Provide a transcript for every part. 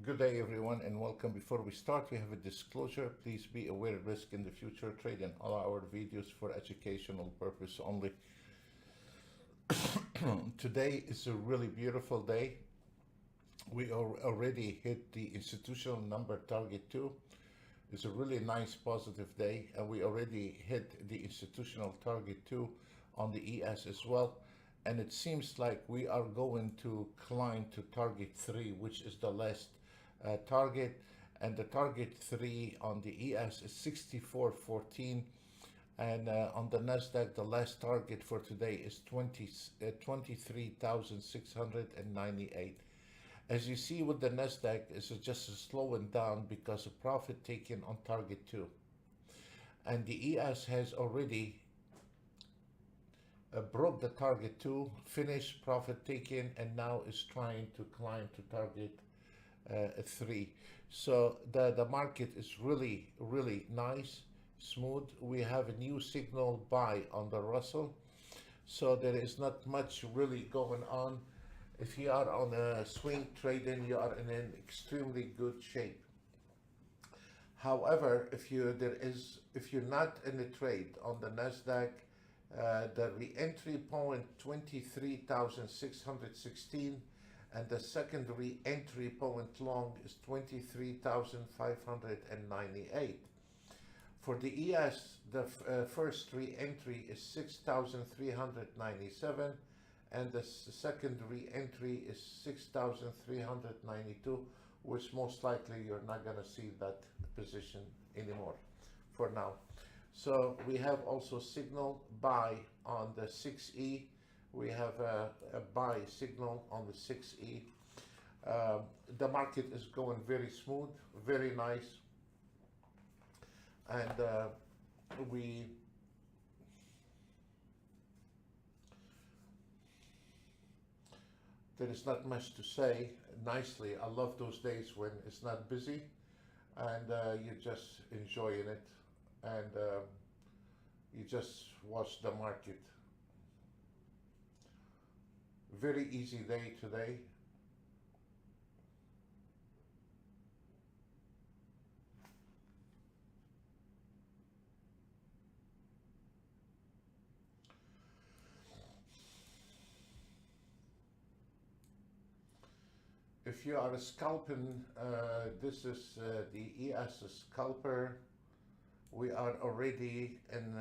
Good day, everyone, and welcome. Before we start, we have a disclosure. Please be aware of risk in the future. Trade in all our videos for educational purpose only. Today is a really beautiful day. We already hit the institutional number target 2. It's a really nice positive day, and we already hit the institutional target 2 on the ES as well. And it seems like we are going to climb to target 3, which is the last target, and the target 3 on the ES is 64.14, and on the Nasdaq the last target for today is 23,698. As you see with the Nasdaq, it's just slowing down because of profit taken on target 2, and the ES has already broke the target 2, finished profit taken, and now is trying to climb to target 3. So the market is really nice, smooth. We have a new signal buy on the Russell, so there is not much really going on. If you are on a swing trading, you are in an extremely good shape. However, if you're not in a trade on the Nasdaq, the re-entry point 23,616, and the second re-entry point long is 23,598. For the ES, the first re-entry is 6,397, and the second re-entry is 6,392, which most likely you're not going to see that position anymore for now. So we have also signal buy on the 6E. We have a buy signal on the 6E. The market is going very smooth, very nice, and there is not much to say. Nicely, I love those days when it's not busy and you're just enjoying it, and you just watch the market. Very easy day today. If you are a scalping, this is the ES scalper. We are already in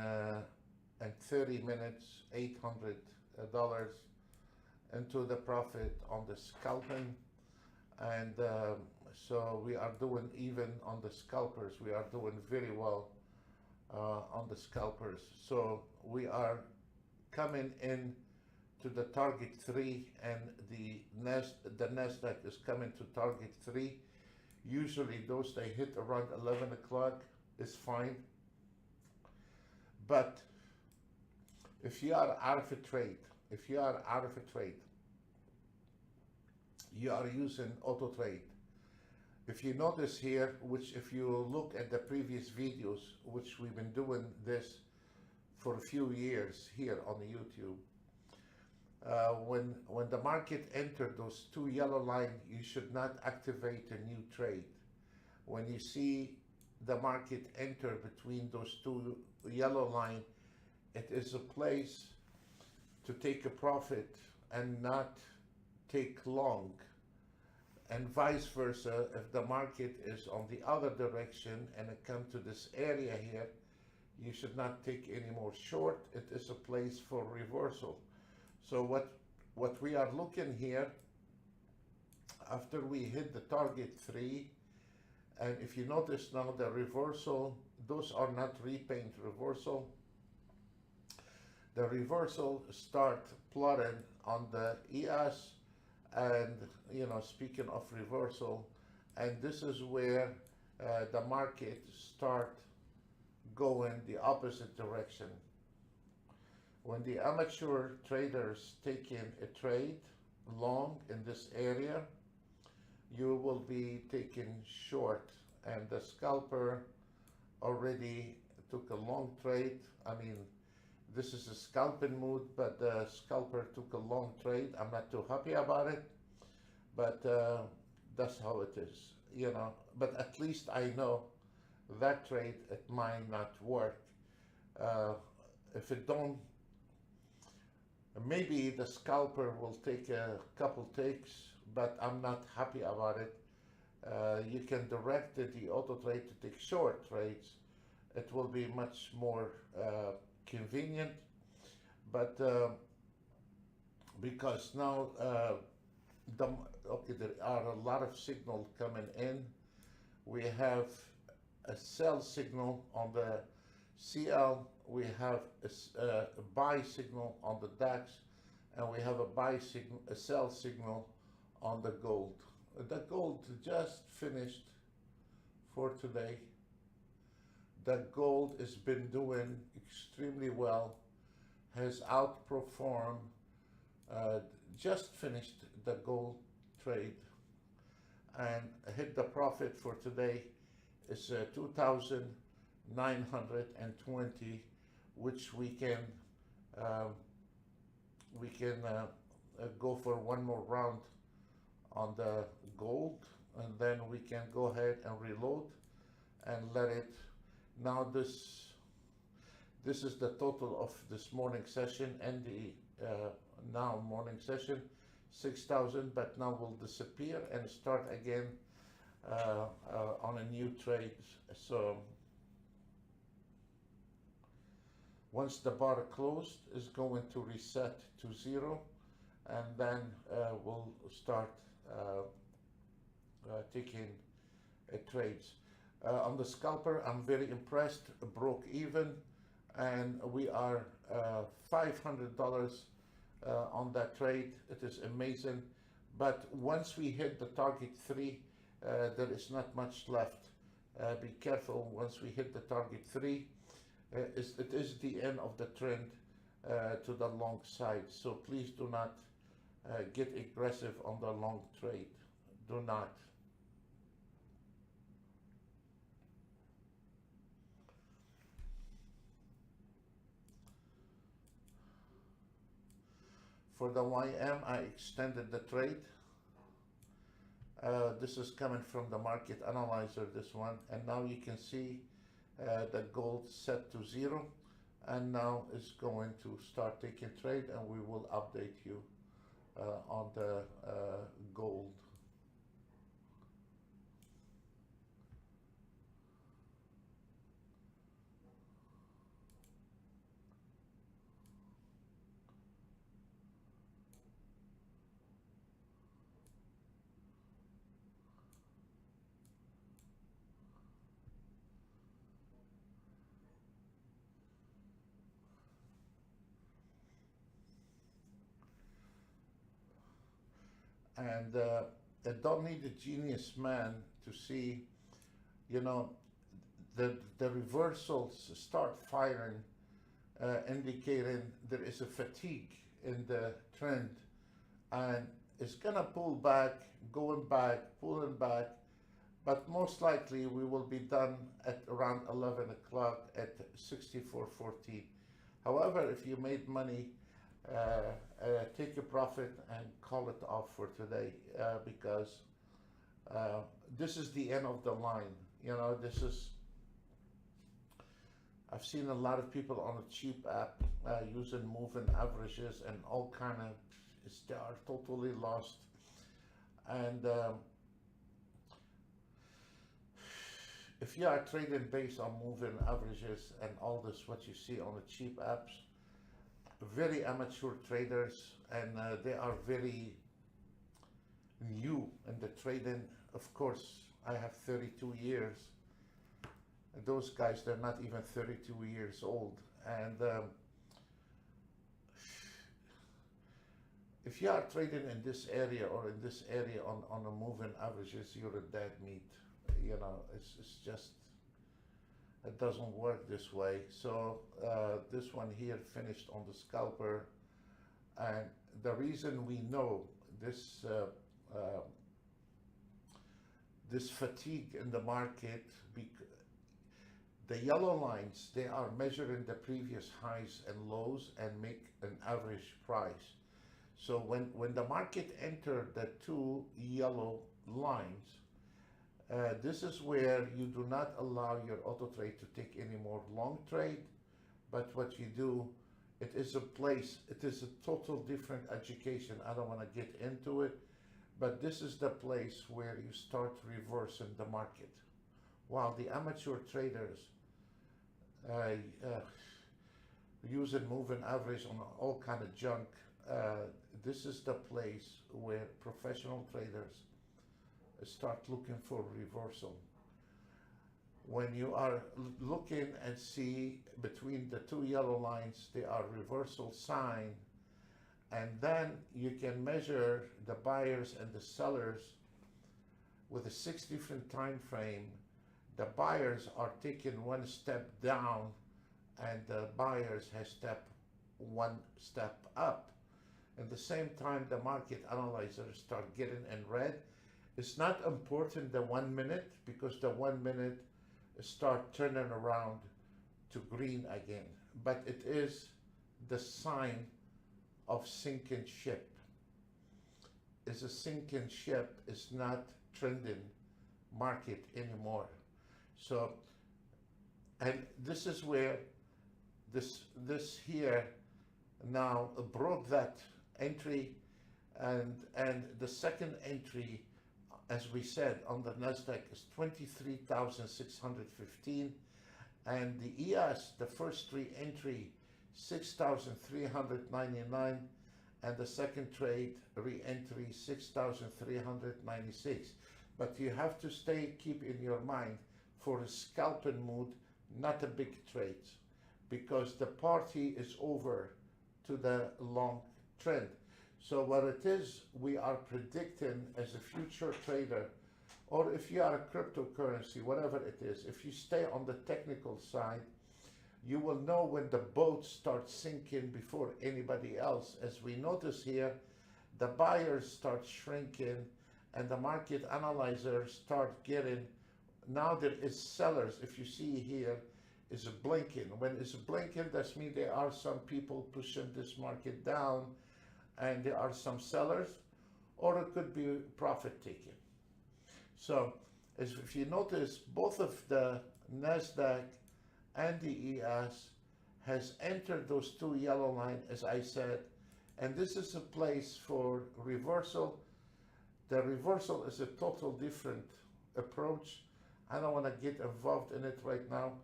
30 minutes, $800 into the profit on the scalping, and so we are doing, even on the scalpers, we are doing very well on the scalpers. So we are coming in to the target 3, and the Nasdaq is coming to target 3. Usually those they hit around 11 o'clock is fine, but if you are out of a trade, you are using Autotrader. If you notice here, which if you look at the previous videos, which we've been doing this for a few years here on the YouTube, when the market entered those 2 yellow lines, you should not activate a new trade. When you see the market enter between those 2 yellow lines, it is a place to take a profit and not take long, and vice versa. If the market is on the other direction and it comes to this area here, you should not take any more short. It is a place for reversal. So what we are looking here, after we hit the target 3, and if you notice now the reversal, those are not repaint reversal. The reversal start plotting on the ES, and speaking of reversal, and this is where the market start going the opposite direction. When the amateur traders taking a trade long in this area, you will be taking short, and the scalper already took a long trade. I mean, this is a scalping mood, but the scalper took a long trade. I'm not too happy about it, but That's how it is, you know. But at least I know that trade, it might not work. Uh, if it don't, maybe the scalper will take a couple takes, but I'm not happy about it. You can direct the auto trade to take short trades. It will be much more convenient, but because now the, okay, there are a lot of signal coming in. We have a sell signal on the CL, we have a buy signal on the DAX, and we have a buy signal, a sell signal on the gold. The gold just finished for today. The gold has been doing extremely well, has outperformed, just finished the gold trade and hit the profit for today is 2,920, which we can go for one more round on the gold, and then we can go ahead and reload and let it. Now this is the total of this morning session and the now morning session, 6,000, but now will disappear and start again on a new trade. So once the bar closed, is going to reset to 0, and then we'll start taking trades. On the scalper, I'm very impressed, broke even, and we are $500 on that trade. It is amazing, but once we hit the target 3, there is not much left. Be careful once we hit the target 3. It is the end of the trend to the long side, so please do not get aggressive on the long trade. Do not. For the YM, I extended the trade. This is coming from the market analyzer, this one, and now you can see the gold set to 0, and now it's going to start taking trade, and we will update you on the gold. And I don't need a genius man to see, you know, the reversals start firing, indicating there is a fatigue in the trend, and it's gonna pull back, going back, pulling back, but most likely we will be done at around 11 o'clock at 64.14. However, if you made money, take your profit and call it off for today, because this is the end of the line. You know, this is, I've seen a lot of people on a cheap app using moving averages and all kind of, they are totally lost. And if you are trading based on moving averages and all this, what you see on the cheap apps, very amateur traders, and they are very new in the trading. Of course, I have 32 years. And those guys, they're not even 32 years old. And if you are trading in this area or in this area on a moving averages, you're a dead meat. You know, it's just, it doesn't work this way. So this one here finished on the scalper, and the reason we know this this fatigue in the market, the yellow lines, they are measuring the previous highs and lows and make an average price. So when the market entered the two yellow lines, this is where you do not allow your auto trade to take any more long trade, but what you do, it is a place, it is a total different education. I don't want to get into it, but this is the place where you start reversing the market. While the amateur traders using moving average on all kind of junk, this is the place where professional traders start looking for reversal. When you are looking and see between the two yellow lines, they are reversal sign, and then you can measure the buyers and the sellers with a 6 different time frame. The buyers are taking one step down and the buyers has stepped one step up. At the same time, the market analyzers start getting in red. It's not important the 1 minute, because the 1 minute start turning around to green again, but it is the sign of sinking ship. It's a sinking ship, it's not trending market anymore. So, and this is where this here now broke that entry, and the second entry, as we said, on the Nasdaq is 23,615, and the ES, the first three entry, 6,399, and the second trade re-entry 6,396. But you have to keep in your mind, for a scalping mood, not a big trade, because the party is over to the long trend. So what it is, we are predicting as a future trader, or if you are a cryptocurrency, whatever it is, if you stay on the technical side, you will know when the boat starts sinking before anybody else. As we notice here, the buyers start shrinking and the market analyzers start getting, now there is sellers, if you see here, is blinking. When it's blinking, that means there are some people pushing this market down, and there are some sellers, or it could be profit taking. So if you notice, both of the Nasdaq and the ES has entered those two yellow lines, as I said, and this is a place for reversal. The reversal is a total different approach. I don't want to get involved in it right now,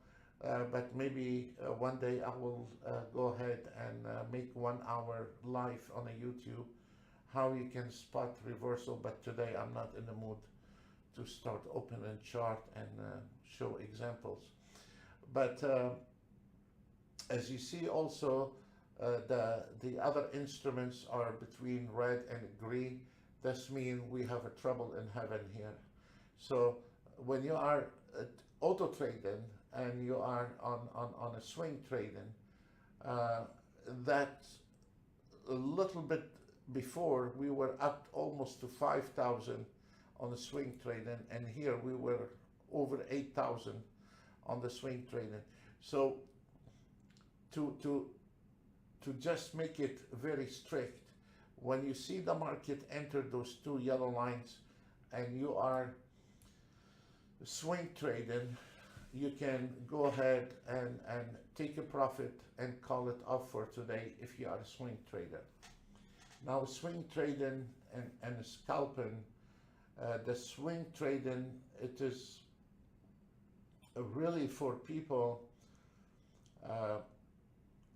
but maybe one day I will go ahead and make 1 hour live on a YouTube how you can spot reversal, but today I'm not in the mood to start opening chart and show examples. But as you see also, the other instruments are between red and green. This means we have a trouble in heaven here. So when you are auto trading and you are on a swing trading, that a little bit before we were up almost to 5,000 on the swing trading, and here we were over 8,000 on the swing trading. So to just make it very strict, when you see the market enter those two yellow lines and you are swing trading, you can go ahead and take a profit and call it off for today if you are a swing trader. Now swing trading and scalping, the swing trading, it is really for people,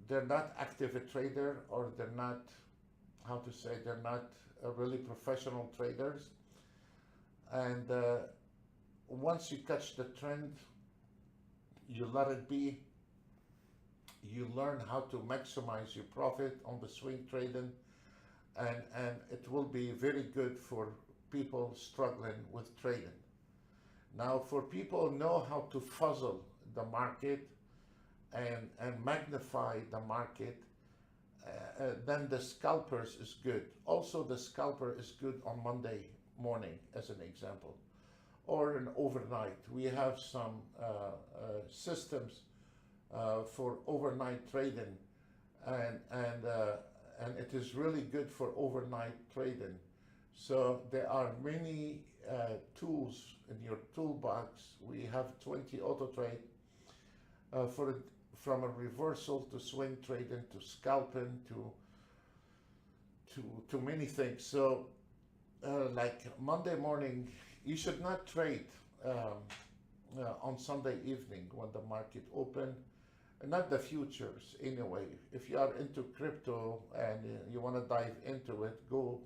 they're not active a trader, or they're not, how to say, they're not really professional traders. And once you catch the trend, you let it be. You learn how to maximize your profit on the swing trading, and it will be very good for people struggling with trading. Now, for people who know how to fuzzle the market and magnify the market, then the scalpers is good. Also, the scalper is good on Monday morning, as an example, or an overnight. We have some for overnight trading, and it is really good for overnight trading. So there are many tools in your toolbox. We have 20 Autotrade from a reversal to swing trading to scalping to many things. So like Monday morning, you should not trade on Sunday evening when the market open. Not the futures anyway. If you are into crypto and you want to dive into it, go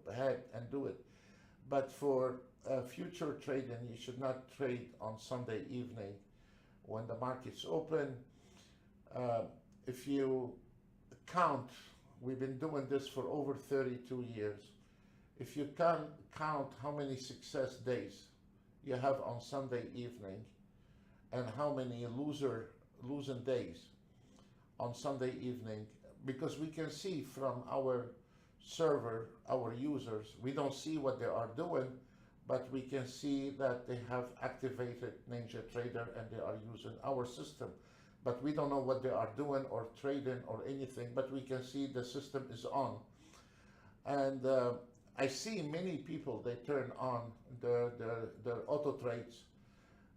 ahead and do it. But for future trading, you should not trade on Sunday evening when the market's open. If you count, we've been doing this for over 32 years. If you can count how many success days you have on Sunday evening and how many losing days on Sunday evening, because we can see from our server, our users, we don't see what they are doing, but we can see that they have activated NinjaTrader and they are using our system. But we don't know what they are doing or trading or anything, but we can see the system is on. And I see many people, they turn on their auto trades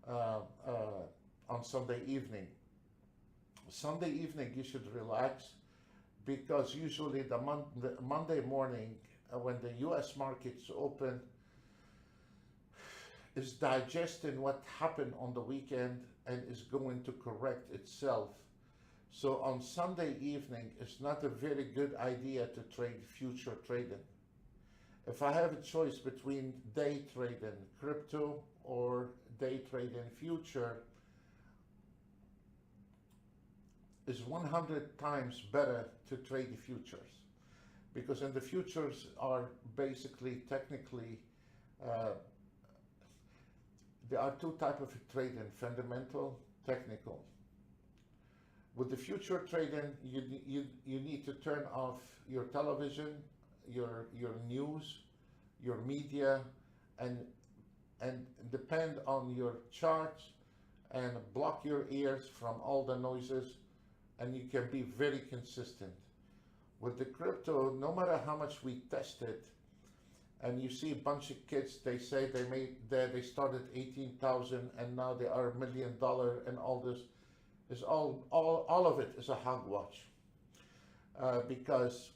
on Sunday evening. Sunday evening, you should relax, because usually the Monday morning, when the US markets open, is digesting what happened on the weekend and is going to correct itself. So on Sunday evening, it's not a very good idea to trade future trading. If I have a choice between day trading crypto or day trading future, is 100 times better to trade the futures, because in the futures are basically technically there are two types of trading: fundamental, technical. With the future trading, you need to turn off your television, your news, your media, and depend on your charts and block your ears from all the noises, and you can be very consistent. With the crypto, no matter how much we test it, and you see a bunch of kids, they say they started 18,000 and now they are $1 million, and all this is all of it is a hogwash, because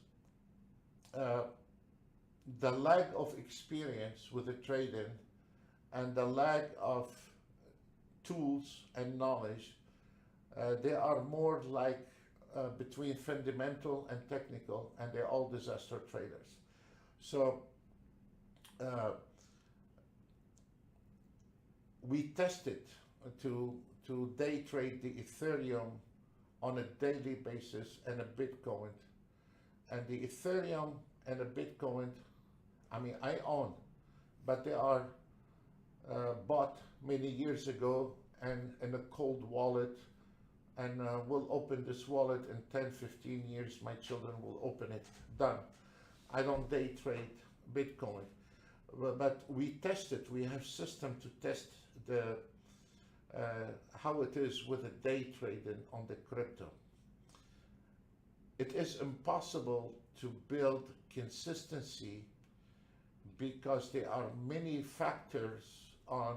the lack of experience with the trading and the lack of tools and knowledge, they are more like between fundamental and technical, and they're all disaster traders. So we tested to day trade the Ethereum on a daily basis and a Bitcoin. And the Ethereum and a Bitcoin, I mean, I own, but they are bought many years ago and in a cold wallet, and we'll open this wallet in 10-15 years. My children will open it. Done. I don't day trade Bitcoin, but we test it. We have system to test the how it is with a day trading on the crypto. It is impossible to build consistency because there are many factors on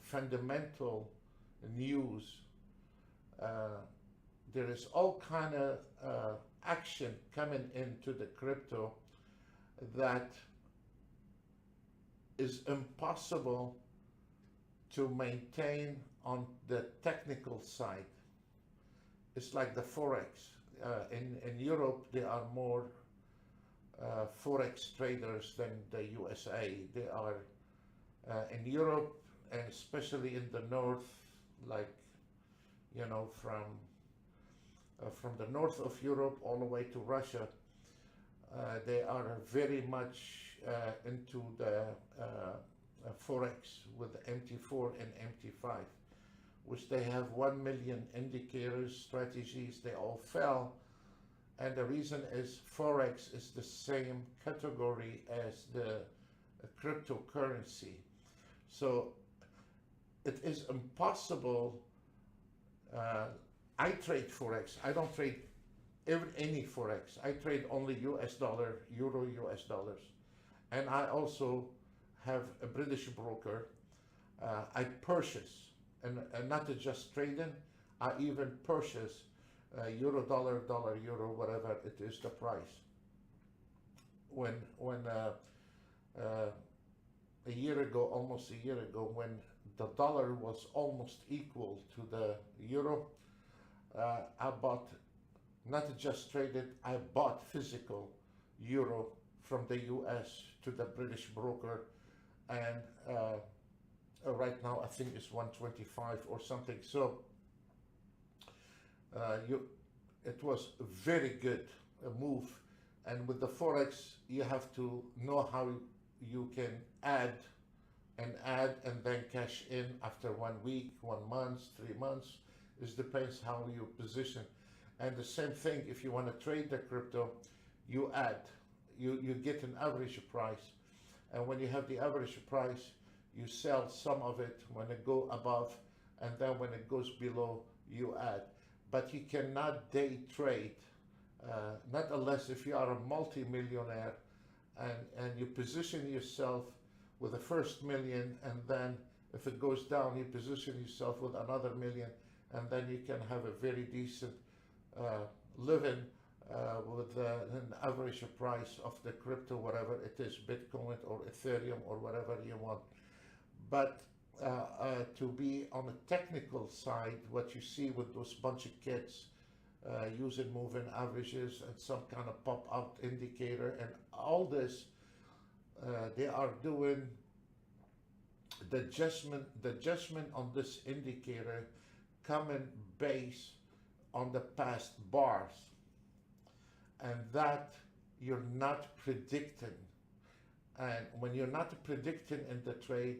fundamental news. There is all kind of action coming into the crypto that is impossible to maintain on the technical side. It's like the Forex. In Europe, there are more Forex traders than the USA. They are in Europe, and especially in the north, like, you know, from the north of Europe all the way to Russia, they are very much into the Forex with MT4 and MT5, which they have 1 million indicators, strategies. They all fell, and the reason is Forex is the same category as the cryptocurrency. So it is impossible. I trade Forex. I don't trade any Forex. I trade only US dollar, Euro, US dollars. And I also have a British broker. I purchase, and not to just trading, I even purchase Euro, dollar, dollar, Euro, whatever it is the price. When a year ago, almost a year ago, when the dollar was almost equal to the Euro, I bought, not just traded, I bought physical Euro from the US to the British broker, and right now I think it's 125 or something. So it was a very good move. And with the Forex, you have to know how you can add and then cash in after 1 week, 1 month, 3 months. It depends how you position. And the same thing, if you want to trade the crypto, you add, you get an average price. And when you have the average price, you sell some of it when it go above, and then when it goes below, you add. But you cannot day trade, not unless if you are a multi-millionaire and you position yourself with the first million, and then if it goes down, you position yourself with another million, and then you can have a very decent living with an average price of the crypto, whatever it is, Bitcoin or Ethereum or whatever you want. But to be on the technical side, what you see with those bunch of kids using moving averages and some kind of pop-out indicator and all this, they are doing the judgment on this indicator coming based on the past bars, and that you're not predicting. And when you're not predicting in the trade,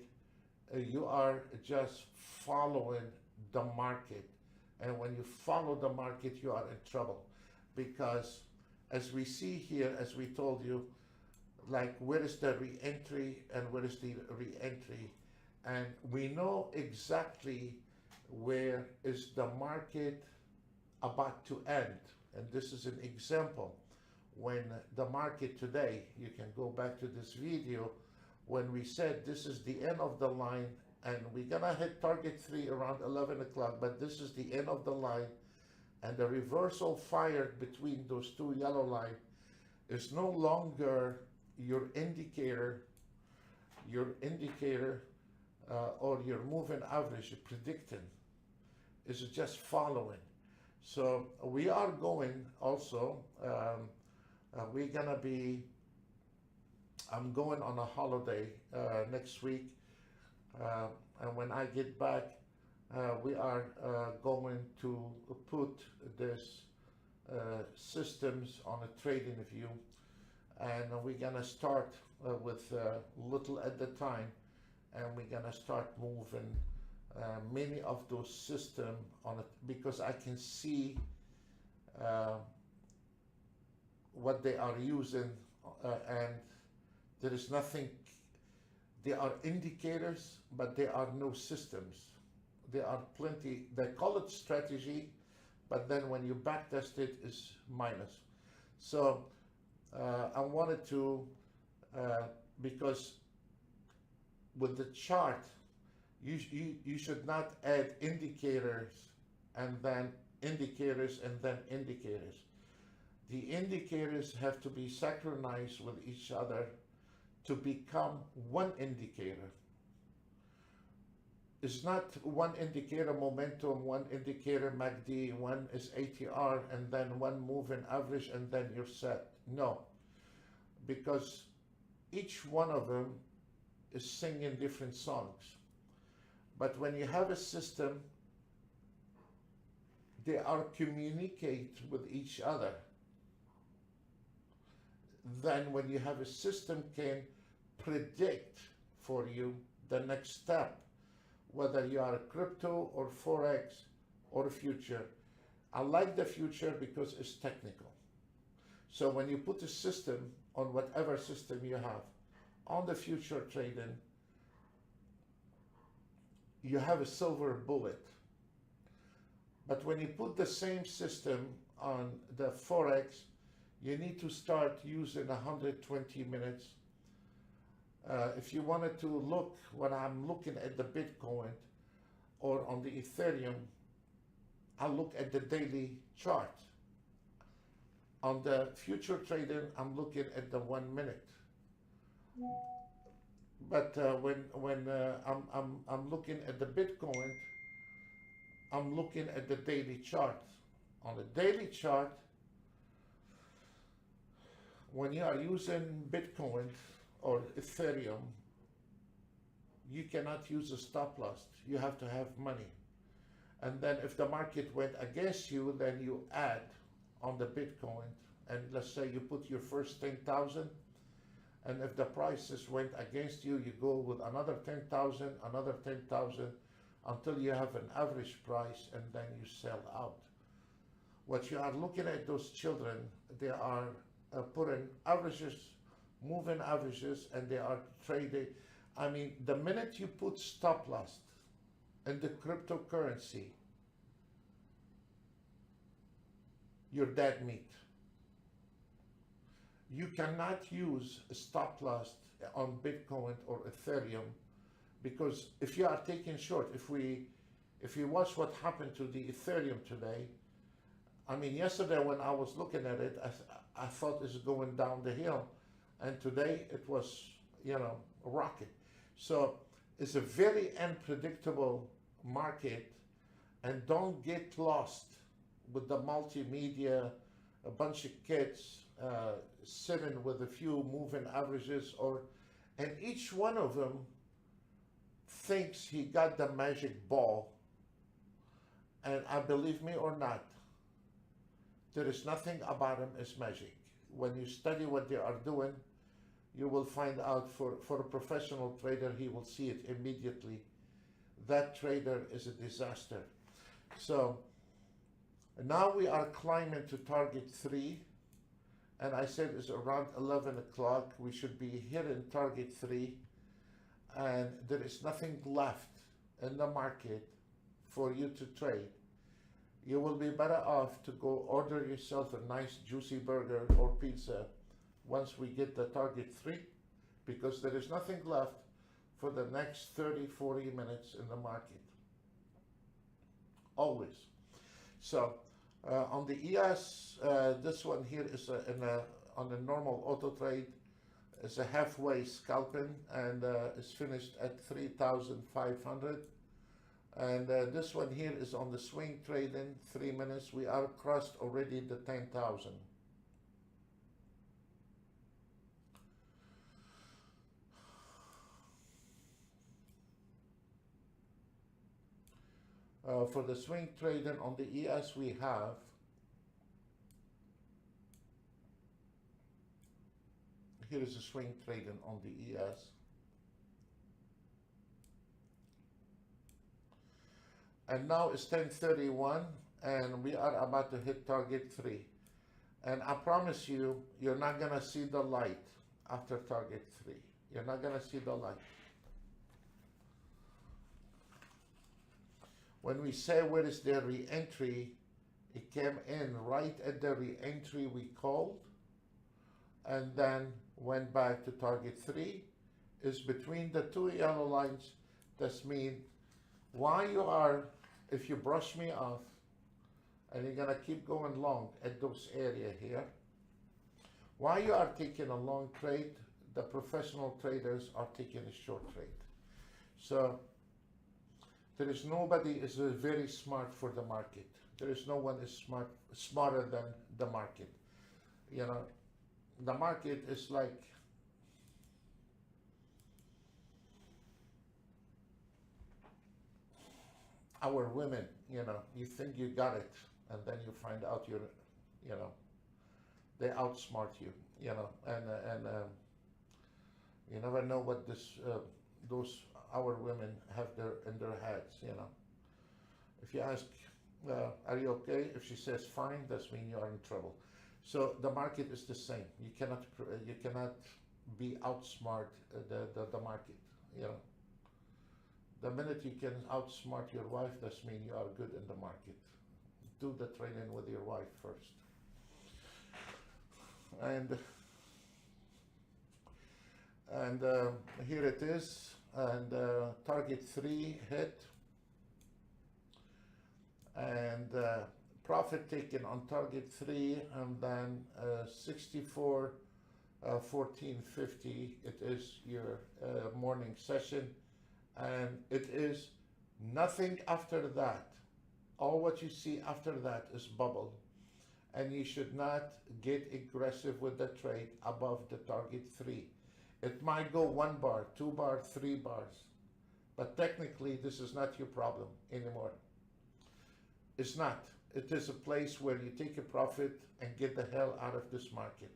you are just following the market. And when you follow the market, you are in trouble, because as we see here, as we told you, like where is the re-entry and where is the re-entry, and we know exactly where is the market about to end. And this is an example. When the market today, you can go back to this video, when we said this is the end of the line, and we're gonna hit target 3 around 11 o'clock, but this is the end of the line, and the reversal fired between those two yellow lines is no longer your indicator or your moving average predicting, is just following. So we are going also, we're gonna be, I'm going on a holiday next week, and when I get back, we are going to put this systems on a trading view, and we're gonna start with little at the time, and we're gonna start moving many of those systems on it, because I can see what they are using, and there is nothing. They are indicators, but they are no systems. There are plenty. They call it strategy, but then when you back test it, is minus. So I wanted to, because with the chart, you should not add indicators and then indicators and then indicators. The indicators have to be synchronized with each other to become one indicator. It's not one indicator momentum, one indicator MACD, one is ATR, and then one moving average, and then you're set. No, because each one of them is singing different songs. But when you have a system, they are communicate with each other. Then when you have a system can predict for you the next step, whether you are a crypto or Forex or a future. I like the future because it's technical. So when you put a system on whatever system you have on the future trading, you have a silver bullet. But when you put the same system on the Forex, you need to start using 120 minutes. If you wanted to look, when I'm looking at the Bitcoin or on the Ethereum, I look at the daily chart. On the future trading, I'm looking at the 1 minute. But when I'm looking at the Bitcoin, I'm looking at the daily chart. On the daily chart, when you are using Bitcoin or Ethereum, you cannot use a stop loss. You have to have money. And then if the market went against you, then you add on the Bitcoin. And let's say you put your first 10,000. And if the prices went against you, you go with another 10,000, another 10,000, until you have an average price, and then you sell out. What you are looking at, those children, they are putting averages, moving averages, and they are trading. I mean, the minute you put stop loss in the cryptocurrency, you're dead meat. You cannot use a stop loss on Bitcoin or Ethereum, because if you are taking short, if you watch what happened to the Ethereum today, I mean, yesterday when I was looking at it, I thought it's going down the hill, and today it was, a rocket. So it's a very unpredictable market, and don't get lost with the multimedia, a bunch of kids sitting with a few moving averages, and each one of them thinks he got the magic ball. And I believe me or not, there is nothing about him as magic. When you study what they are doing, you will find out for a professional trader, he will see it immediately. That trader is a disaster. So now we are climbing to target 3. And I said it's around 11 o'clock. We should be hitting target 3. And there is nothing left in the market for you to trade. You will be better off to go order yourself a nice juicy burger or pizza once we get the target 3, because there is nothing left for the next 30, 40 minutes in the market. Always. So on the ES, this one here is on a normal auto trade. It's a halfway scalping, and it's finished at 3,500. And this one here is on the swing trading, 3 minutes. We are crossed already the 10,000. For the swing trading on the ES, we have here is a swing trading on the ES. And now it's 10:31, and we are about to hit target 3. And I promise you, you're not gonna see the light after target 3. You're not gonna see the light. When we say where is the re-entry, it came in right at the re-entry we called, and then went back to target 3. Is between the 2 yellow lines. That means why you are, if you brush me off, and you're gonna keep going long at those area here, why you are taking a long trade, the professional traders are taking a short trade. So there is nobody is very smart for the market. There is no one is smarter than the market. The market is like our women. You think you got it, and then you find out they outsmart you. And you never know what those our women have in their heads. If you ask, are you okay? If she says fine, that means you are in trouble. So the market is the same. You cannot be outsmart the market. The minute you can outsmart your wife, that means you are good in the market. do the training with your wife first. And here it is, and target 3 hit, and profit taken on target 3, and then 64 14.50. It is your morning session, and it is nothing after that. All what you see after that is bubble, and you should not get aggressive with the trade above the target 3. It might go 1 bar, 2 bar, 3 bars, but technically this is not your problem anymore. It's not. It is a place where you take a profit and get the hell out of this market.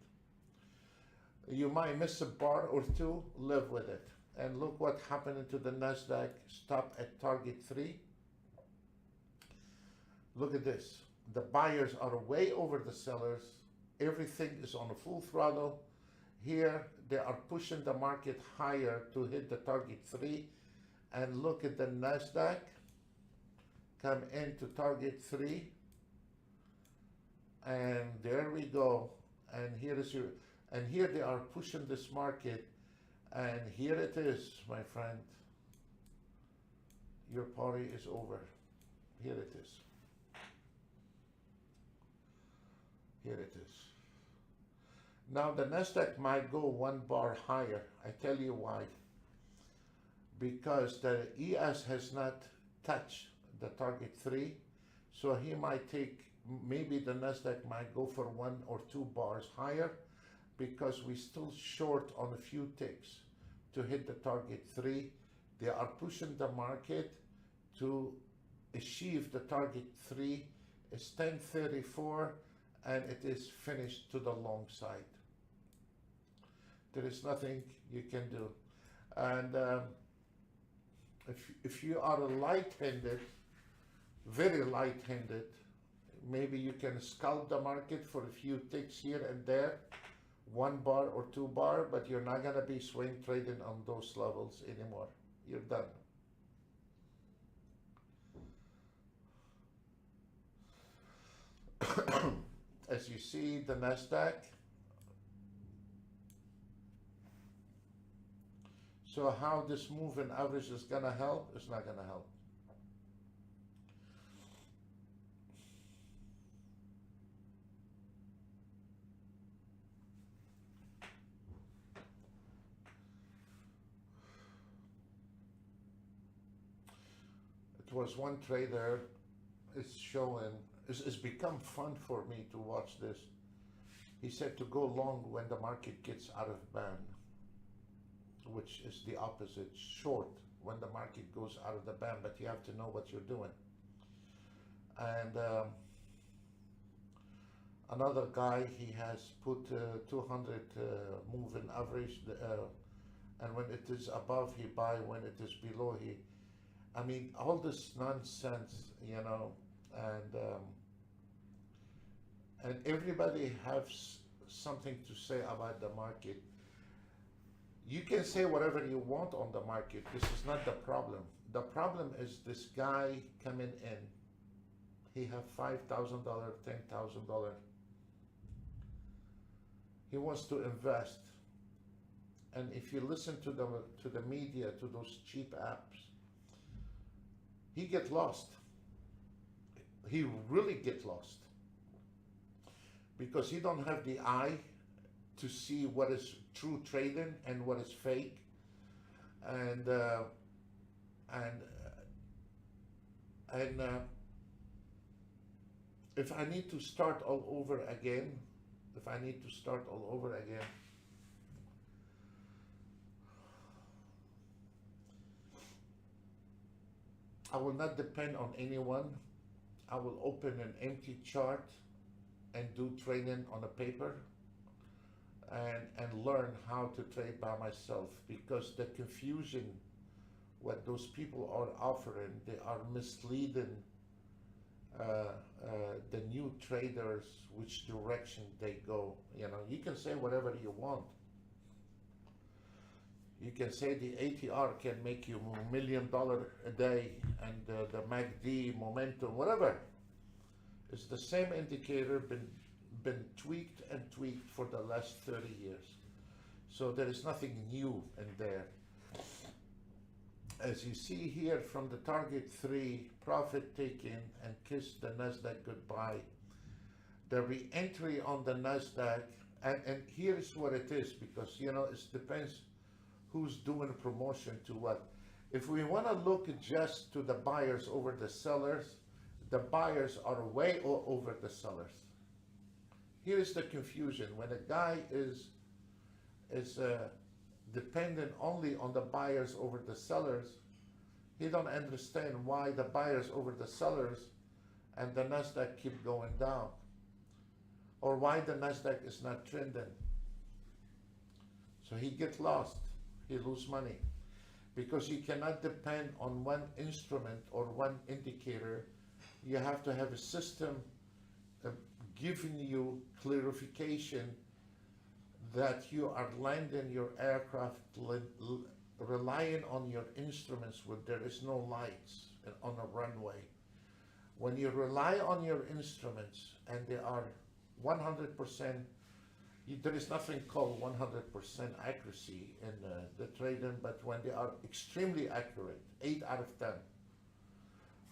You might miss a bar or 2, live with it. And look what happened to the Nasdaq, stop at target 3. Look at this. The buyers are way over the sellers. Everything is on a full throttle. Here, they are pushing the market higher to hit the target 3. And look at the Nasdaq come into target 3. And there we go. And here is your, and here they are pushing this market. And here it is, my friend. Your party is over. Here it is. Here it is. Now the Nasdaq might go 1 bar higher. I tell you why. Because the ES has not touched the target 3. So he might take, maybe the Nasdaq might go for 1 or 2 bars higher, because we're still short on a few ticks to hit the target 3. They are pushing the market to achieve the target 3. It's 1034, and it is finished to the long side. There is nothing you can do. And if you are light-handed, very light-handed, maybe you can scalp the market for a few ticks here and there, 1 bar or 2 bar, but you're not gonna be swing trading on those levels anymore. You're done. As you see, the Nasdaq. So how this moving average is gonna help? It's not gonna help. It was one trader is showing, it's become fun for me to watch this. He said to go long when the market gets out of band, which is the opposite, short when the market goes out of the band, but you have to know what you're doing. And another guy, he has put 200 moving average, and when it is above, he buy, when it is below, he, I mean, all this nonsense, you know, and everybody has something to say about the market. You can say whatever you want on the market. This is not the problem. The problem is this guy coming in. He have $5,000, $10,000. He wants to invest. And if you listen to the media, to those cheap apps, he get lost. He really get lost. Because he don't have the eye to see what is true trading and what is fake. And if I need to start all over again, I will not depend on anyone. I will open an empty chart and do trading on a paper and learn how to trade by myself, because the confusion what those people are offering, they are misleading the new traders, which direction they go. You know, you can say whatever you want. You can say the ATR can make you $1 million a day, and the MACD momentum, whatever. It's the same indicator been tweaked and tweaked for the last 30 years. So there is nothing new in there. As you see here from the target 3, profit taken and kiss the Nasdaq goodbye. The re-entry on the Nasdaq, and here's what it is, because you know it depends who's doing promotion to what. If we want to look just to the buyers over the sellers, the buyers are way over the sellers. Here's the confusion. When a guy is dependent only on the buyers over the sellers, he don't understand why the buyers over the sellers and the Nasdaq keep going down, or why the Nasdaq is not trending. So he gets lost, he lose money, because you cannot depend on one instrument or one indicator. You have to have a system giving you clarification that you are landing your aircraft relying on your instruments where there is no lights on a runway. When you rely on your instruments and they are 100%, there is nothing called 100% accuracy in the trading, but when they are extremely accurate, 8 out of 10,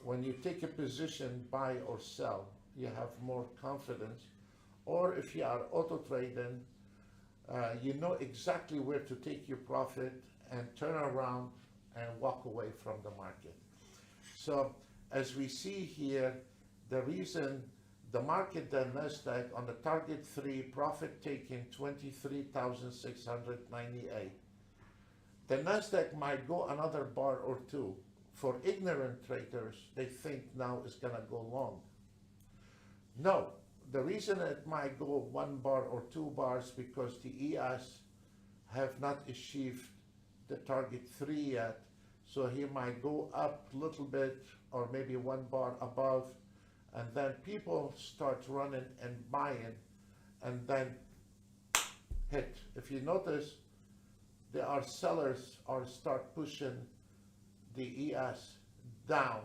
when you take a position, buy or sell, you have more confidence. Or if you are auto trading, you know exactly where to take your profit and turn around and walk away from the market. So as we see here, the reason the market, the Nasdaq on the target 3, profit taking 23,698. The Nasdaq might go another bar or two. For ignorant traders, they think now it's gonna go long. No, the reason it might go 1 bar or 2 bars because the ES have not achieved the target 3 yet. So he might go up a little bit or maybe 1 bar above, and then people start running and buying and then hit. If you notice, there are sellers or start pushing the ES down,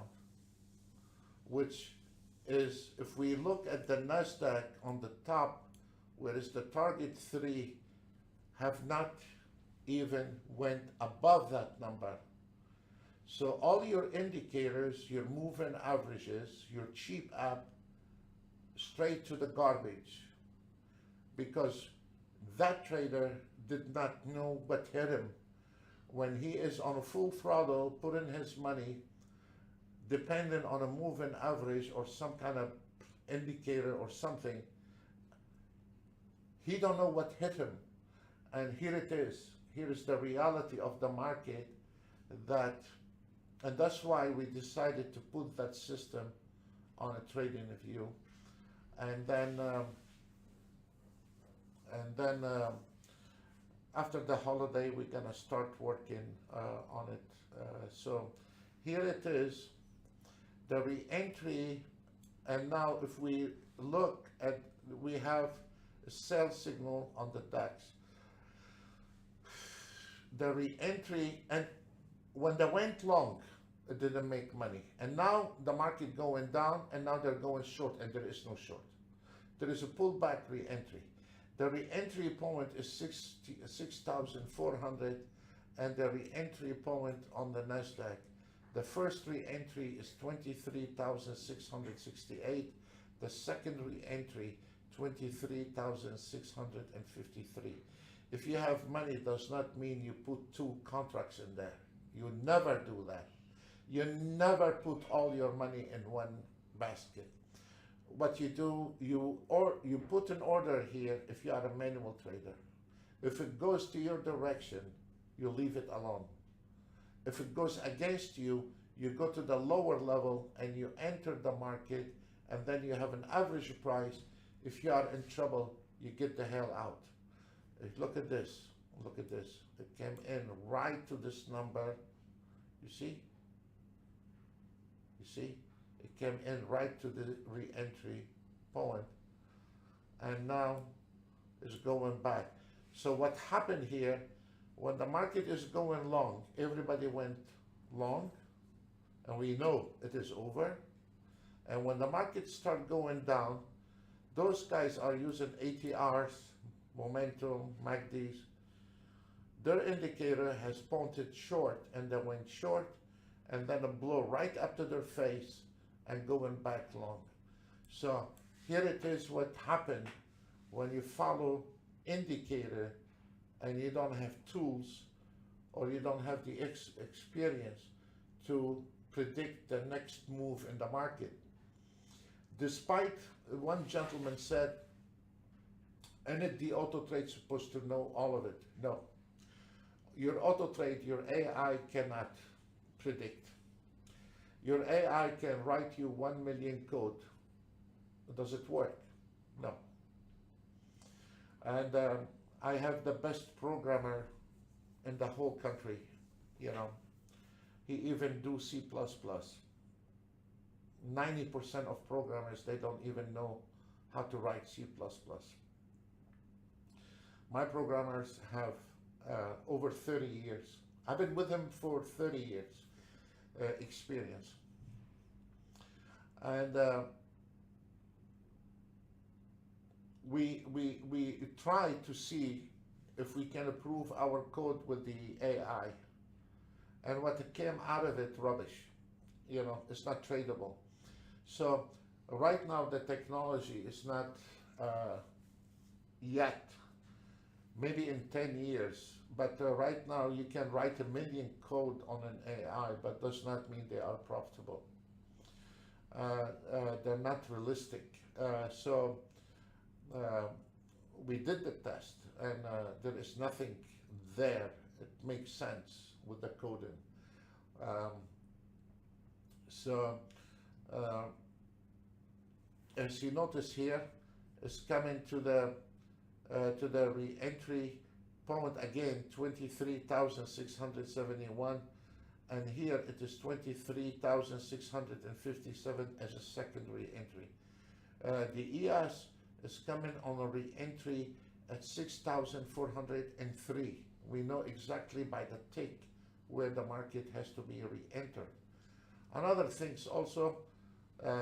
which is, if we look at the Nasdaq on the top, whereas the target 3 have not even went above that number. So all your indicators, your moving averages, your cheap app, straight to the garbage, because that trader did not know what hit him. When he is on a full throttle, putting his money, dependent on a moving average or some kind of indicator or something, he don't know what hit him. And here it is. Here is the reality of the market, and that's why we decided to put that system on a trading view. And then after the holiday, we're gonna start working on it. So here it is, the re-entry. And now if we look at, we have a sell signal on the DAX. The re-entry, and when they went long, it didn't make money. And now the market going down, and now they're going short, and there is no short. There is a pullback re-entry. The re-entry point is 6,400, and the re-entry point on the Nasdaq, the first re-entry is 23,668. The second re-entry, 23,653. If you have money, it does not mean you put 2 contracts in there. You never do that. You never put all your money in one basket. What you do, you put an order here if you are a manual trader. If it goes to your direction, you leave it alone. If it goes against you, you go to the lower level and you enter the market, and then you have an average price. If you are in trouble, you get the hell out. Look at this. Look at this. It came in right to this number. You see? You see? It came in right to the re-entry point. And now it's going back. So what happened here, when the market is going long, everybody went long, and we know it is over. And when the markets start going down, those guys are using ATRs, momentum, MACDs. Their indicator has pointed short and they went short and then a blow right up to their face and going back long. So here it is what happened when you follow indicator and you don't have tools or you don't have the experience to predict the next move in the market. Despite one gentleman said, and the Autotrade is supposed to know all of it. No. Your Autotrade, your AI cannot predict. Your AI can write you 1 million code. Does it work? No. And I have the best programmer in the whole country, you know. He even do C++. 90% of programmers, they don't even know how to write C++. My programmers have over 30 years. I've been with him for 30 years experience. And we try to see if we can improve our code with the AI. And what came out of it, rubbish. You know, it's not tradable. So right now the technology is not yet, maybe in 10 years, but right now you can write 1 million code on an AI, but does not mean they are profitable. They're not realistic. So we did the test and there is nothing there. It makes sense with the coding. As you notice here, it's coming to the re-entry point again, 23,671, and here it is 23,657 as a secondary entry. The EOS is coming on a re-entry at 6,403. We know exactly by the tick where the market has to be re-entered. Another things also,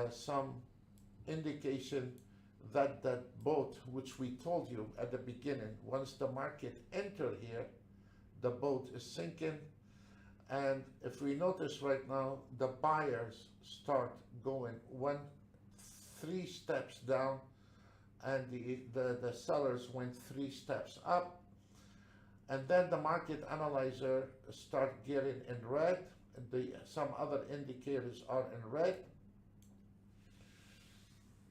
some indication that that boat, which we told you at the beginning, once the market enter here, the boat is sinking. And if we notice right now, the buyers start going 3 steps down, and the sellers went 3 steps up. And then the market analyzer start getting in red. Some other indicators are in red.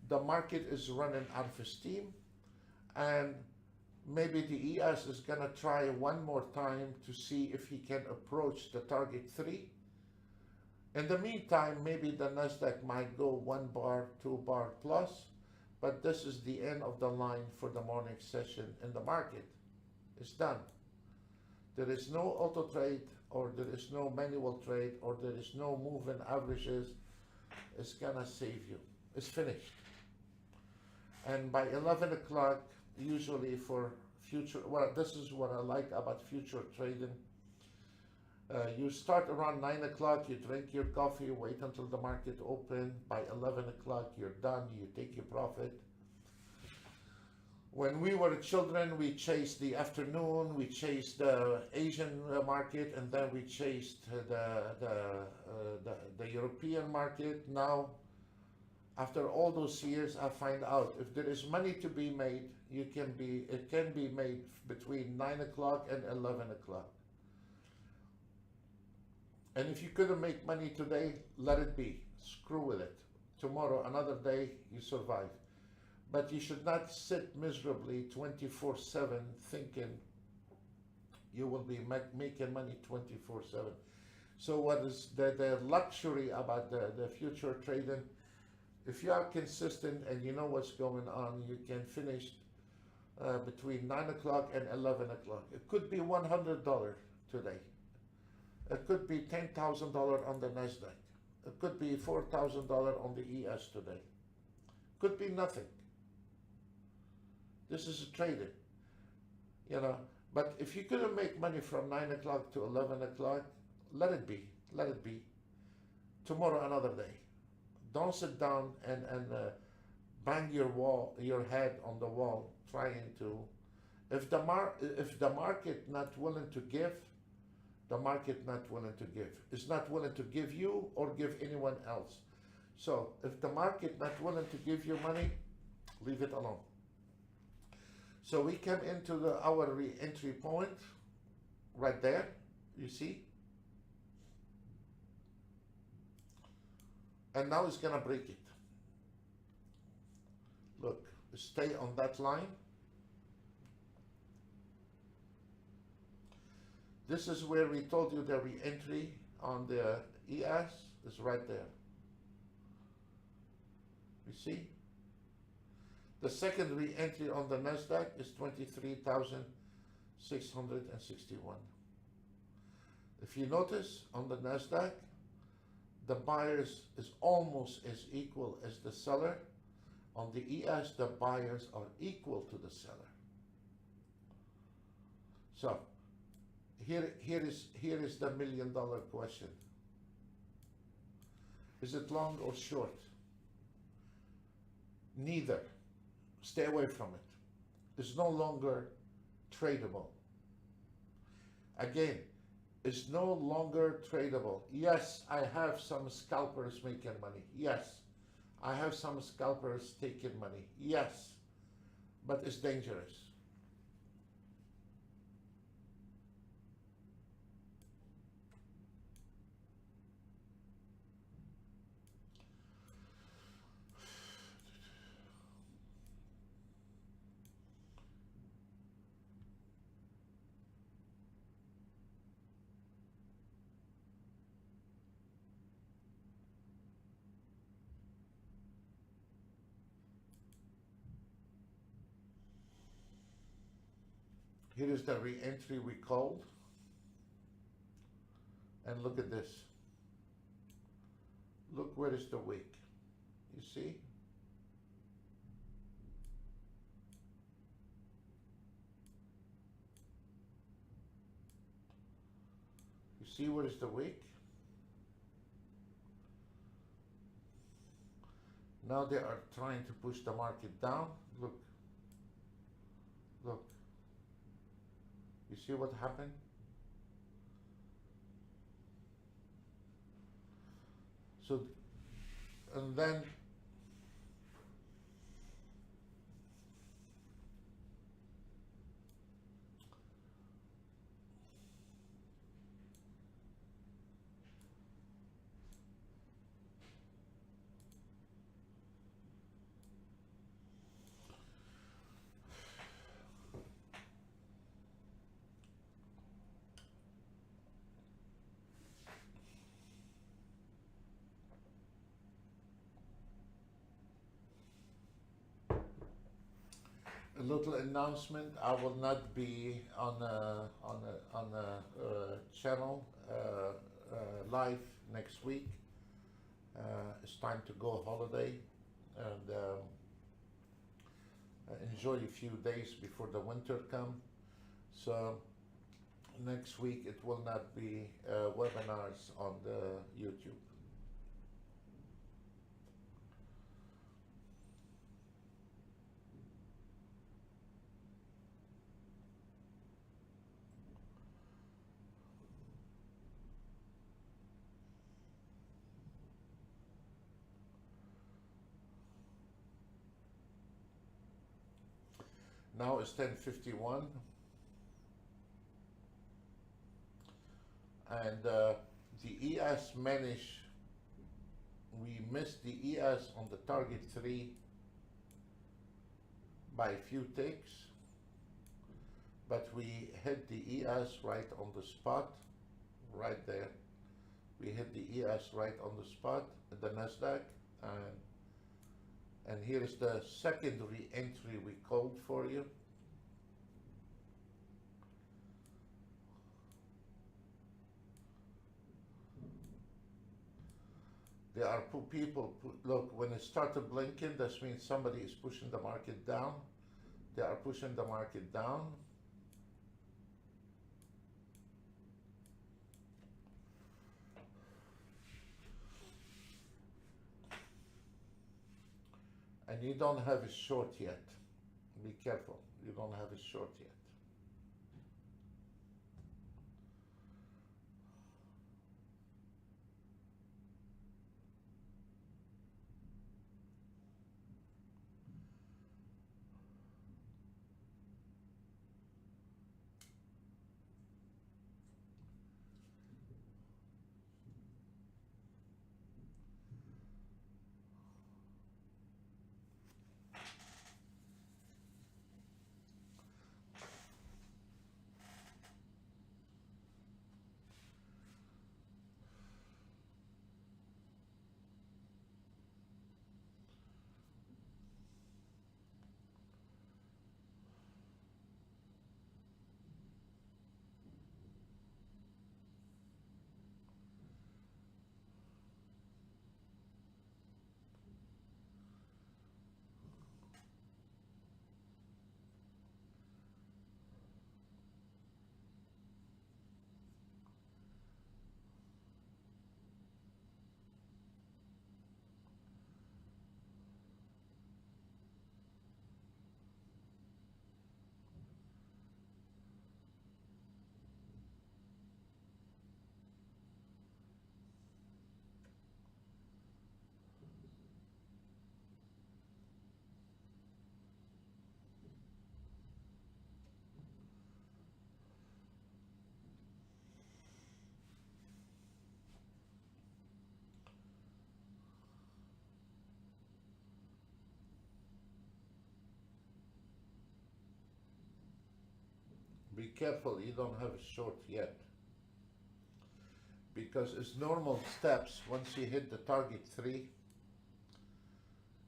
The market is running out of steam, and maybe the ES is gonna try one more time to see if he can approach the target 3. In the meantime, maybe the Nasdaq might go 1 bar, 2 bar plus, but this is the end of the line for the morning session in the market. It's done. There is no auto trade, or there is no manual trade, or there is no moving averages. It's gonna save you. It's finished. And by 11 o'clock, usually for future, well, this is what I like about future trading. You start around 9 o'clock, you drink your coffee, wait until the market open. By 11 o'clock, you're done, you take your profit. When we were children, we chased the afternoon, we chased the Asian market, and then we chased the European market. Now, after all those years, I find out if there is money to be made, it can be made between 9 o'clock and 11 o'clock. And if you couldn't make money today, let it be. Screw with it. Tomorrow, another day, you survive. But you should not sit miserably 24/7 thinking you will be making money 24/7. So what is the luxury about the future trading? If you are consistent and you know what's going on, you can finish between 9 o'clock and 11 o'clock. It could be $100 today. It could be $10,000 on the Nasdaq. It could be $4,000 on the ES today. Could be nothing. This is trading, you know. But if you couldn't make money from 9 o'clock to 11 o'clock, let it be. Let it be. Tomorrow, another day. Don't sit down and bang your head on the wall trying to. If the market not willing to give, the market not willing to give. It's not willing to give you or give anyone else. So if the market not willing to give you money, leave it alone. So we come into our re-entry point right there, you see? And now it's gonna break it. Look, stay on that line. This is where we told you the re-entry on the ES is right there. You see? The second re-entry on the NASDAQ is 23,661. If you notice on the NASDAQ, the buyers is almost as equal as the seller. On the ES, the buyers are equal to the seller. So here is the $1 million question. Is it long or short? Neither. Stay away from it. It's no longer tradable. Again, it's no longer tradable. Yes, I have some scalpers making money. Yes, I have some scalpers taking money. Yes, but it's dangerous. Here is the re-entry we called. And look at this. Look where is the wick. You see? You see where is the wick? Now they are trying to push the market down. Look. Look. You see what happened? So, and then a little announcement. I will not be on a channel live next week. It's time to go holiday and enjoy a few days before the winter come. So next week it will not be webinars on the YouTube. Now it's 10:51, and the ES managed, we missed the ES on the target 3 by a few ticks, but we hit the ES right on the spot, right there. We hit the ES right on the spot at the NASDAQ, and here is the second re-entry we called for you. There are people, look, when it started blinking, that means somebody is pushing the market down. They are pushing the market down. And you don't have a short yet. Be careful, you don't have a short yet. Be careful, you don't have a short yet. Because it's normal steps. Once you hit the target 3,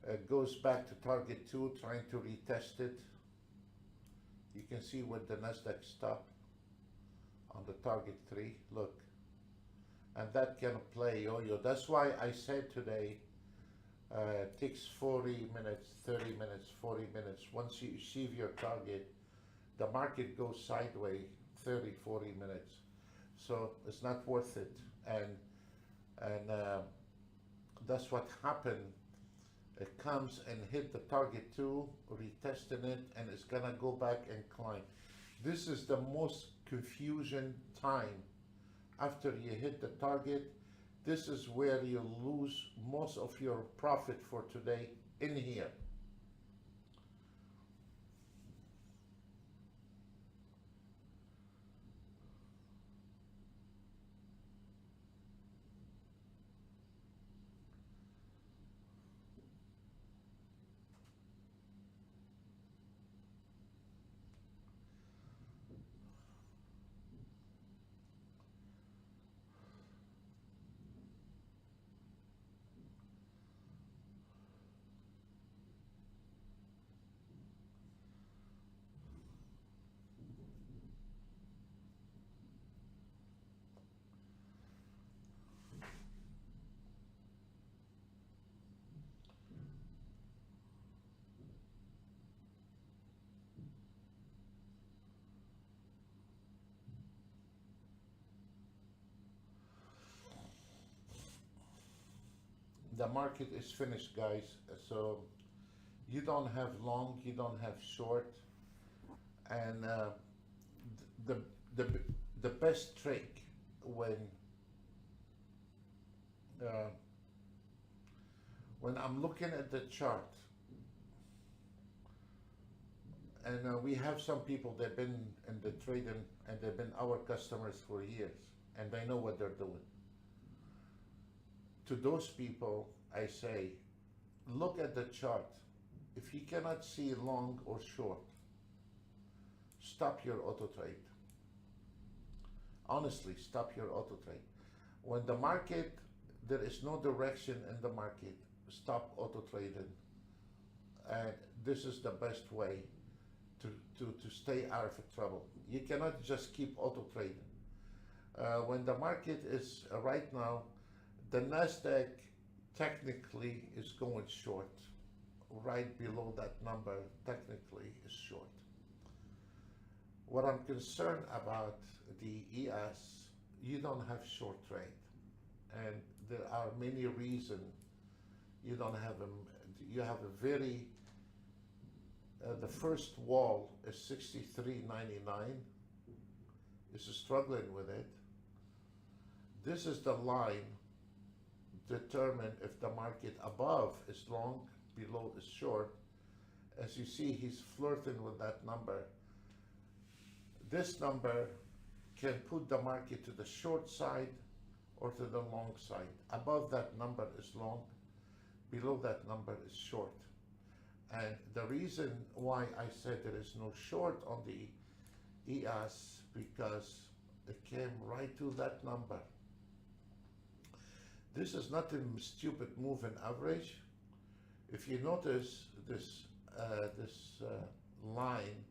it goes back to target 2, trying to retest it. You can see where the Nasdaq stopped on the target 3, look. And that can play yo-yo. That's why I said today, it takes 40 minutes, 30 minutes, 40 minutes. Once you achieve your target, the market goes sideways 30, 40 minutes. So it's not worth it. And that's what happened. It comes and hit the target 2, retesting it, and it's gonna go back and climb. This is the most confusion time. After you hit the target, this is where you lose most of your profit for today in here. The market is finished, guys. So you don't have long, you don't have short, and the the the best trick uh, when I'm looking at the chart, and we have some people that've been in the trading and they've been our customers for years, and they know what they're doing. To those people, I say, look at the chart. If you cannot see long or short, stop your auto trade. Honestly, stop your auto trade. When the market, there is no direction in the market, stop auto trading. And this is the best way to stay out of trouble. You cannot just keep auto trading. When the market is right now, the Nasdaq technically is going short. Right below that number, technically is short. What I'm concerned about the ES, you don't have short trade. And there are many reasons you don't have you have a very, the first wall is 63.99. It's struggling with it. This is the line determine if the market above is long, below is short. As you see, he's flirting with that number. This number can put the market to the short side or to the long side. Above that number is long, below that number is short. And the reason why I said there is no short on the ES, because it came right to that number. This is not a stupid moving average. If you notice this line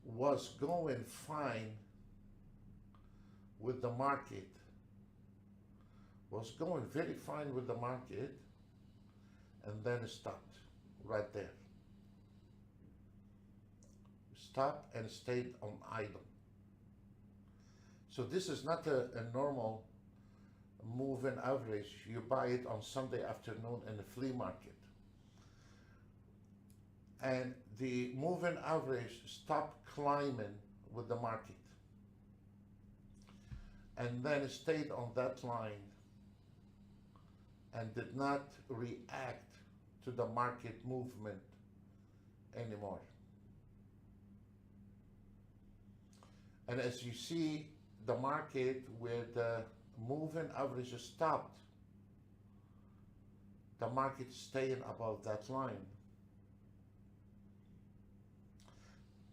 was going fine with the market, was going very fine with the market, and then it stopped right there. Stopped and stayed on idle. So this is not a normal moving average. You buy it on Sunday afternoon in the flea market. And the moving average stopped climbing with the market. And then it stayed on that line and did not react to the market movement anymore. And as you see, the market where the moving average stopped, the market staying above that line.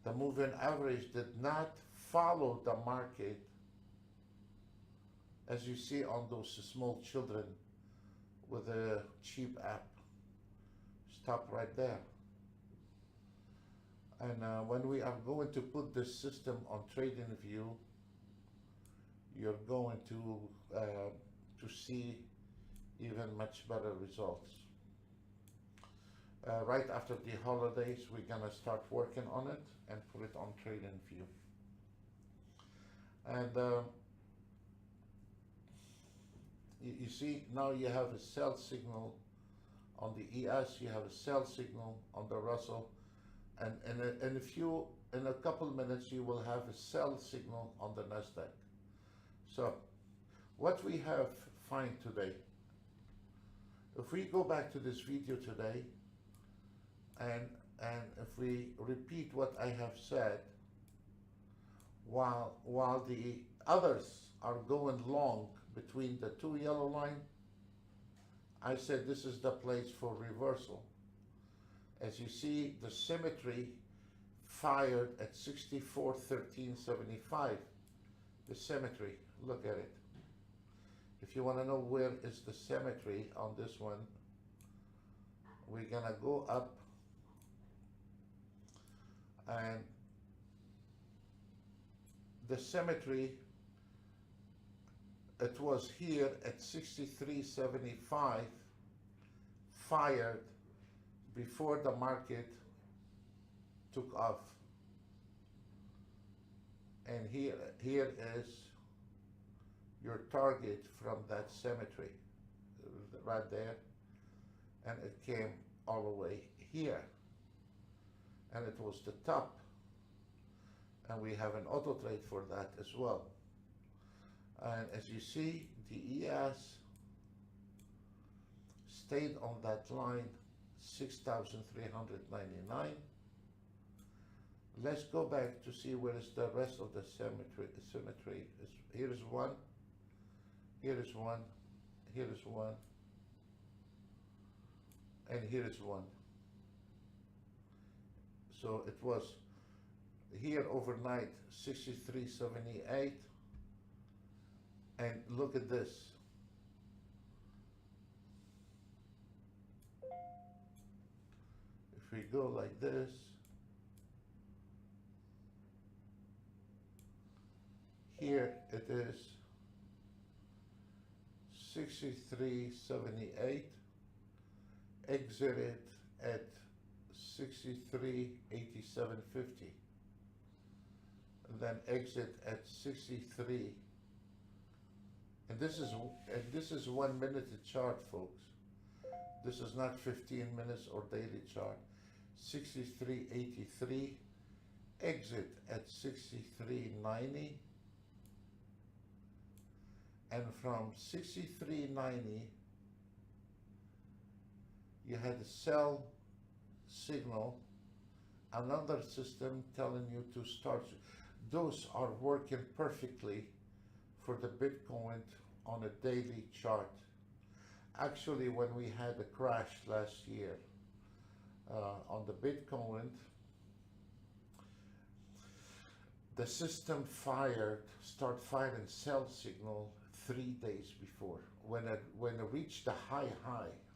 The moving average did not follow the market, as you see on those small children with a cheap app. Stop right there. And when we are going to put this system on TradingView, you're going to see even much better results. Right after the holidays, we're gonna start working on it and put it on TradingView. And you see, now you have a sell signal on the ES, you have a sell signal on the Russell, and in a couple minutes you will have a sell signal on the Nasdaq. So what we have find today, if we go back to this video today and if we repeat what I have said, while the others are going long between the two yellow line, I said this is the place for reversal. As you see, the symmetry fired at 64.1375. The symmetry, look at it. If you want to know where is the symmetry on this one, we're gonna go up, and the symmetry, it was here at 63.75, fired before the market took off. And here is your target from that symmetry, right there, and it came all the way here, and it was the top, and we have an auto trade for that as well. And as you see, the ES stayed on that line, 6,399. Let's go back to see where is the rest of the symmetry. Here is one, here is one, here is one, and here is one. So it was here overnight, 63.78, and look at this. If we go like this, here it is 63.78, exited at 63.8750, and then exit at 63.87. And this is 1 minute chart, folks. This is not 15 minutes or daily chart. 63.83, exit at 63.90, and from 63.90 you had a sell signal, another system telling you to start. Those are working perfectly for the Bitcoin on a daily chart. Actually, when we had a crash last year on the Bitcoin, the system start firing sell signal 3 days before. When it reached the high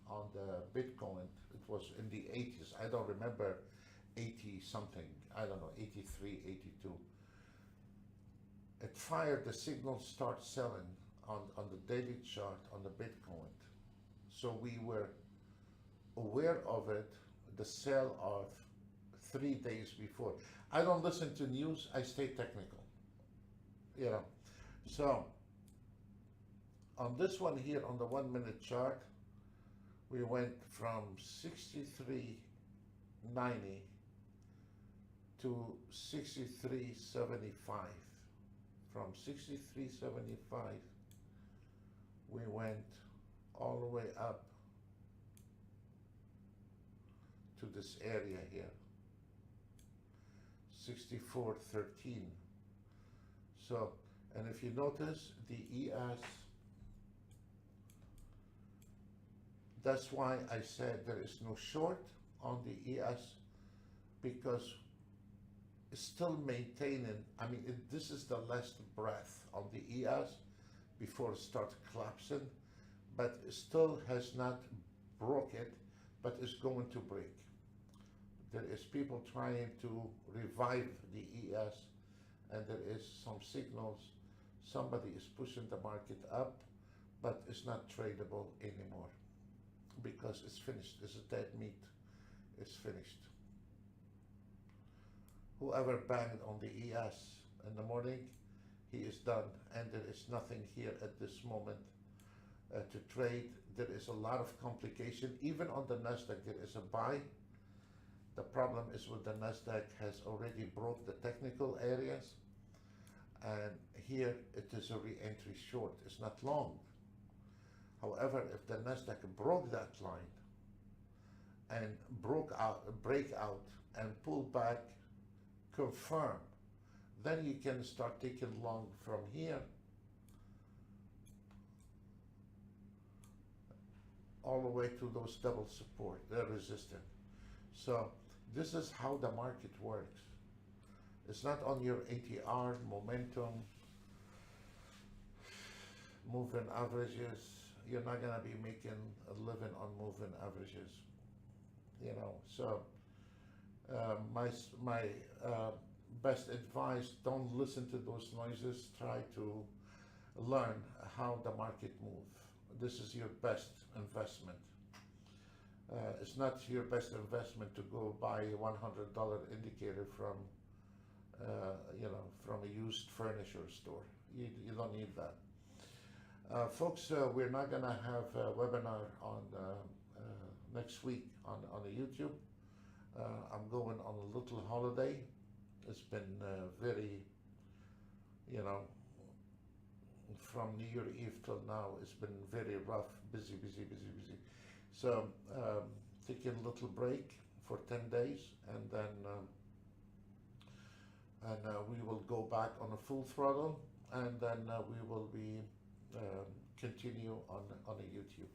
on the Bitcoin, it was in the 80s. I don't remember 80 something. I don't know, 83, 82. It fired the signal, start selling on the daily chart on the Bitcoin. So we were aware of it, the sell of 3 days before. I don't listen to news, I stay technical, you know. So on this one here, on the 1 minute chart, we went from 63.90 to 63.75. From 63.75, we went all the way up to this area here, 64.13. So, and if you notice the ES, that's why I said there is no short on the ES, because it's still maintaining. I mean, this is the last breath on the ES before it starts collapsing, but it still has not broke it, but it's going to break. There is people trying to revive the ES, and there is some signals. Somebody is pushing the market up, but it's not tradable anymore because it's finished. It's a dead meat. It's finished. Whoever banged on the ES in the morning, he is done, and there is nothing here at this moment to trade. There is a lot of complication. Even on the Nasdaq, there is a buy. The problem is with the Nasdaq has already broke the technical areas, and here it is a re-entry short. It's not long. However, if the Nasdaq broke that line and break out and pull back, confirm, then you can start taking long from here all the way to those double support, they're resistant. So this is how the market works. It's not on your ATR, momentum, moving averages. You're not gonna be making a living on moving averages, you know. So my best advice, don't listen to those noises. Try to learn how the market moves. This is your best investment. It's not your best investment to go buy a $100 indicator from from a used furniture store. You don't need that. Folks, we're not gonna have a webinar on next week on the YouTube. I'm going on a little holiday. It's been very, from New Year Eve till now, it's been very rough, busy. So taking a little break for 10 days, and then we will go back on a full throttle, and then we will be continue on the YouTube.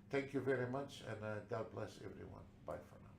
Thank you very much, and God bless everyone. Bye for now.